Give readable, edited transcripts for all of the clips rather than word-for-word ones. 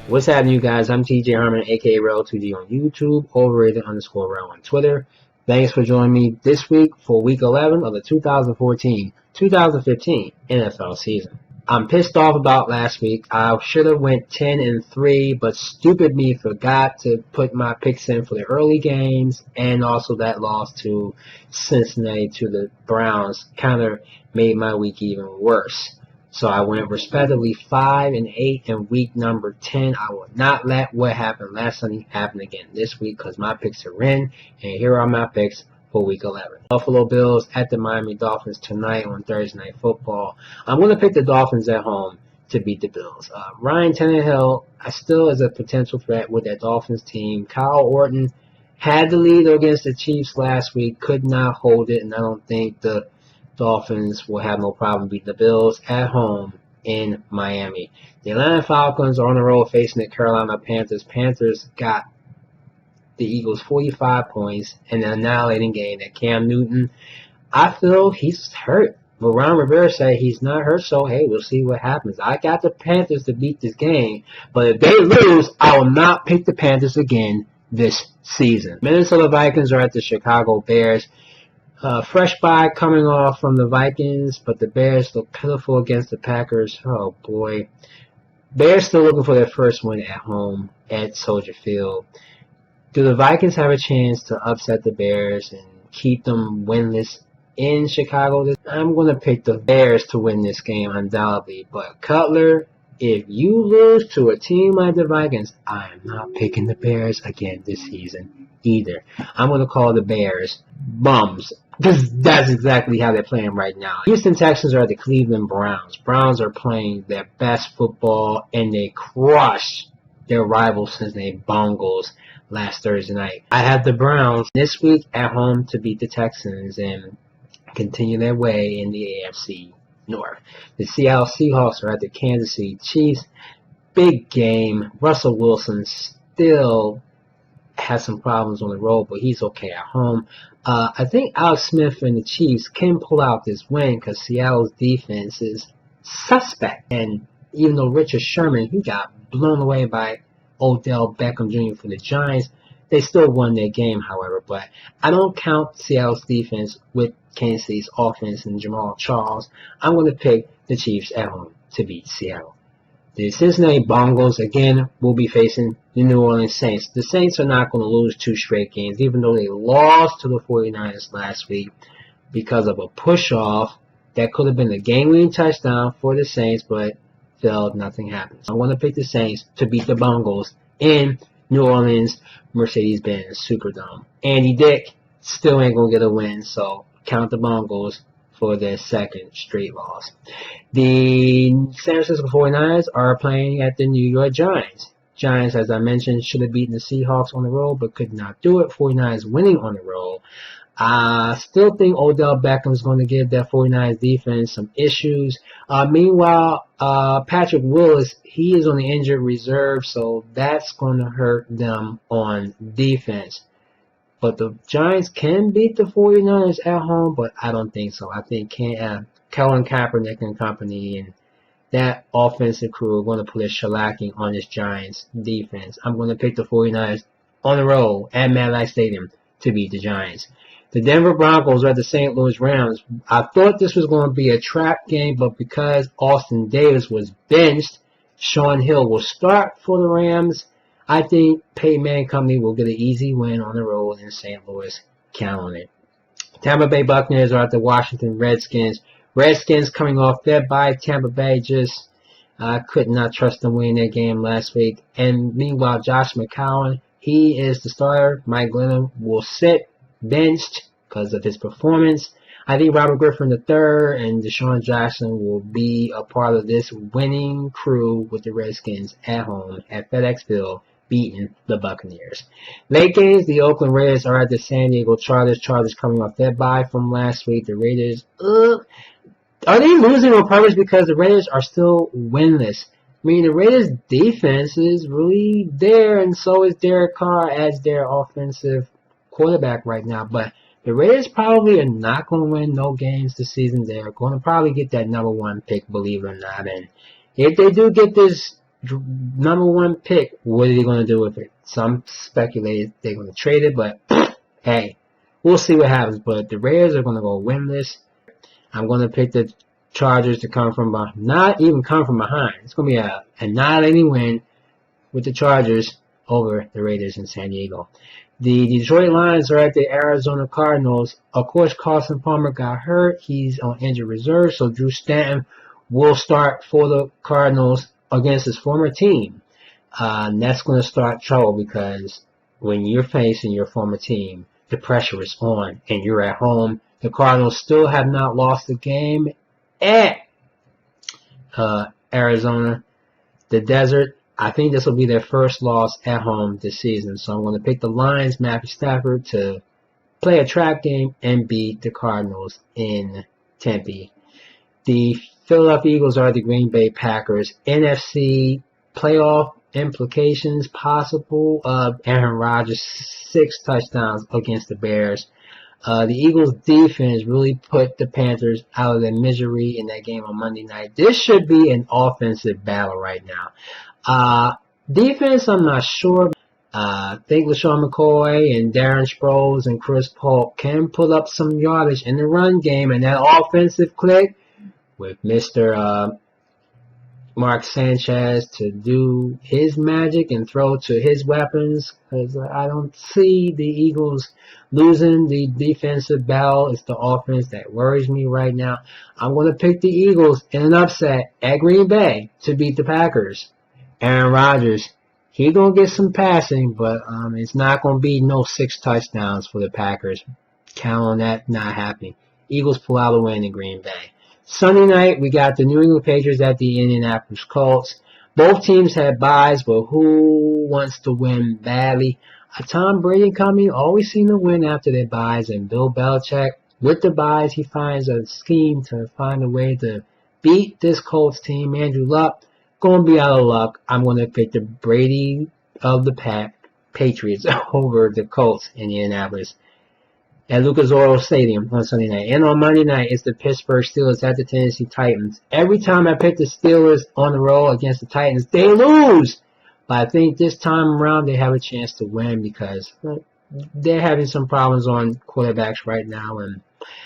What's happening, you guys? I'm TJ Harmon, aka Rel2G on YouTube, overrated_Rel on Twitter. Thanks for joining me this week for Week 11 of the 2014-2015 NFL season. I'm pissed off about last week. I should have went 10-3, but stupid me forgot to put my picks in for the early games, and also that loss to Cincinnati to the Browns kind of made my week even worse. So I went respectively 5-8 in week number 10. I will not let what happened last Sunday happen again this week because my picks are in. And here are my picks for week 11. Buffalo Bills at the Miami Dolphins tonight on Thursday Night Football. I'm going to pick the Dolphins at home to beat the Bills. Ryan Tannehill still is a potential threat with that Dolphins team. Kyle Orton had the lead against the Chiefs last week, could not hold it, and I don't think the Dolphins will have no problem beating the Bills at home in Miami. The Atlanta Falcons are on the road facing the Carolina Panthers. Panthers got the Eagles 45 points in an annihilating game. That Cam Newton, I feel he's hurt. But Ron Rivera said he's not hurt, so hey, we'll see what happens. I got the Panthers to beat this game, but if they lose, I will not pick the Panthers again this season. Minnesota Vikings are at the Chicago Bears. Fresh bye coming off from the Vikings, but the Bears look pitiful against the Packers. Oh, boy. Bears still looking for their first win at home at Soldier Field. Do the Vikings have a chance to upset the Bears and keep them winless in Chicago? I'm going to pick the Bears to win this game undoubtedly, but Cutler, if you lose to a team like the Vikings, I am not picking the Bears again this season either. I'm going to call the Bears bums. Because that's exactly how they're playing right now. Houston Texans are at the Cleveland Browns. Browns are playing their best football, and they crushed their rivals Cincinnati Bengals last Thursday night. I have the Browns this week at home to beat the Texans and continue their way in the AFC North. The Seattle Seahawks are at the Kansas City Chiefs. Big game. Russell Wilson still has some problems on the road, but he's okay at home. I think Alex Smith and the Chiefs can pull out this win because Seattle's defense is suspect. And even though Richard Sherman, he got blown away by Odell Beckham Jr. for the Giants, they still won their game, however. But I don't count Seattle's defense with Kansas City's offense and Jamal Charles. I'm going to pick the Chiefs at home to beat Seattle. The Cincinnati Bengals, again, will be facing the New Orleans Saints. The Saints are not going to lose 2 straight games, even though they lost to the 49ers last week because of a push-off that could have been a game-winning touchdown for the Saints, but failed. Nothing happened. I'm going to pick the Saints to beat the Bengals in New Orleans Mercedes-Benz Superdome. Andy Dick still ain't going to get a win, so count the Bengals for their second straight loss. The San Francisco 49ers are playing at the New York Giants. Giants, as I mentioned, should have beaten the Seahawks on the road, but could not do it. 49ers winning on the road. I still think Odell Beckham is going to give that 49ers defense some issues. Meanwhile, Patrick Willis, he is on the injured reserve, so that's going to hurt them on defense. But the Giants can beat the 49ers at home, but I don't think so. I think Colin Kaepernick and company and that offensive crew are going to put a shellacking on this Giants defense. I'm going to pick the 49ers on the road at MetLife Stadium to beat the Giants. The Denver Broncos are at the St. Louis Rams. I thought this was going to be a trap game, but because Austin Davis was benched, Sean Hill will start for the Rams. I think Peyton Manning Company will get an easy win on the road in St. Louis. Count on it. Tampa Bay Buccaneers are at the Washington Redskins. Redskins coming off their bye. Tampa Bay just could not trust them winning their game last week. And meanwhile, Josh McCown, he is the starter. Mike Glennon will sit benched because of his performance. I think Robert Griffin III and Deshaun Jackson will be a part of this winning crew with the Redskins at home at FedEx Field, beating the Buccaneers. Late games, the Oakland Raiders are at the San Diego Chargers. Chargers coming off their bye from last week. The Raiders, are they losing on purpose because the Raiders are still winless? I mean, the Raiders' defense is really there, and so is Derek Carr as their offensive quarterback right now. But the Raiders probably are not going to win no games this season. They're going to probably get that number 1 pick, believe it or not. And if they do get this number one pick, what are they going to do with it? Some speculate they're going to trade it, but hey, we'll see what happens. But the Raiders are going to go winless. I'm going to pick the Chargers to come from behind. Not even come from behind. It's going to be a not any win with the Chargers over the Raiders in San Diego. The Detroit Lions are at the Arizona Cardinals. Of course, Carson Palmer got hurt. He's on injured reserve, so Drew Stanton will start for the Cardinals against his former team. And that's going to start trouble because when you're facing your former team, the pressure is on and you're at home. The Cardinals still have not lost a game at Arizona. The Desert, I think this will be their first loss at home this season. So I'm going to pick the Lions, Matthew Stafford, to play a trap game and beat the Cardinals in Tempe. The Philadelphia Eagles are the Green Bay Packers. NFC playoff implications possible. Aaron Rodgers, 6 touchdowns against the Bears. The Eagles' defense really put the Panthers out of their misery in that game on Monday night. This should be an offensive battle right now. Defense, I'm not sure. I think LaShawn McCoy and Darren Sproles and Chris Paul can pull up some yardage in the run game, and that offensive click with Mr. Mark Sanchez to do his magic and throw to his weapons, because I don't see the Eagles losing the defensive battle. It's the offense that worries me right now. I'm going to pick the Eagles in an upset at Green Bay to beat the Packers. Aaron Rodgers, he's going to get some passing, but it's not going to be no 6 touchdowns for the Packers. Count on that not happening. Eagles pull out a win in Green Bay. Sunday night, we got the New England Patriots at the Indianapolis Colts. Both teams had byes, but who wants to win badly? Tom Brady coming always seem to win after their byes, and Bill Belichick, with the byes, he finds a scheme to find a way to beat this Colts team. Andrew Luck, going to be out of luck. I'm going to pick the Brady of the Patriots over the Colts in Indianapolis at Lucas Oil Stadium on Sunday night. And on Monday night, it's the Pittsburgh Steelers at the Tennessee Titans. Every time I pick the Steelers on the road against the Titans, they lose. But I think this time around, they have a chance to win because they're having some problems on quarterbacks right now. And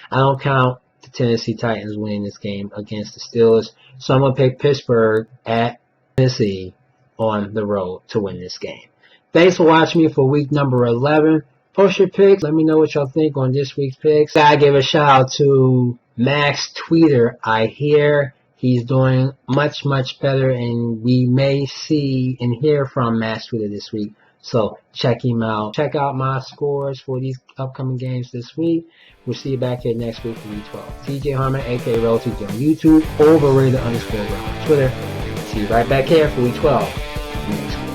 I don't count the Tennessee Titans winning this game against the Steelers. So I'm going to pick Pittsburgh at Tennessee on the road to win this game. Thanks for watching me for week number 11. Post your picks. Let me know what y'all think on this week's picks. I give a shout out to Max Tweeter. I hear he's doing much, much better, and we may see and hear from Max Tweeter this week. So check him out. Check out my scores for these upcoming games this week. We'll see you back here next week for week 12. TJ Harmon, aka RollTJ on YouTube, overrated_Brown on Twitter. See you right back here for week 12 next week.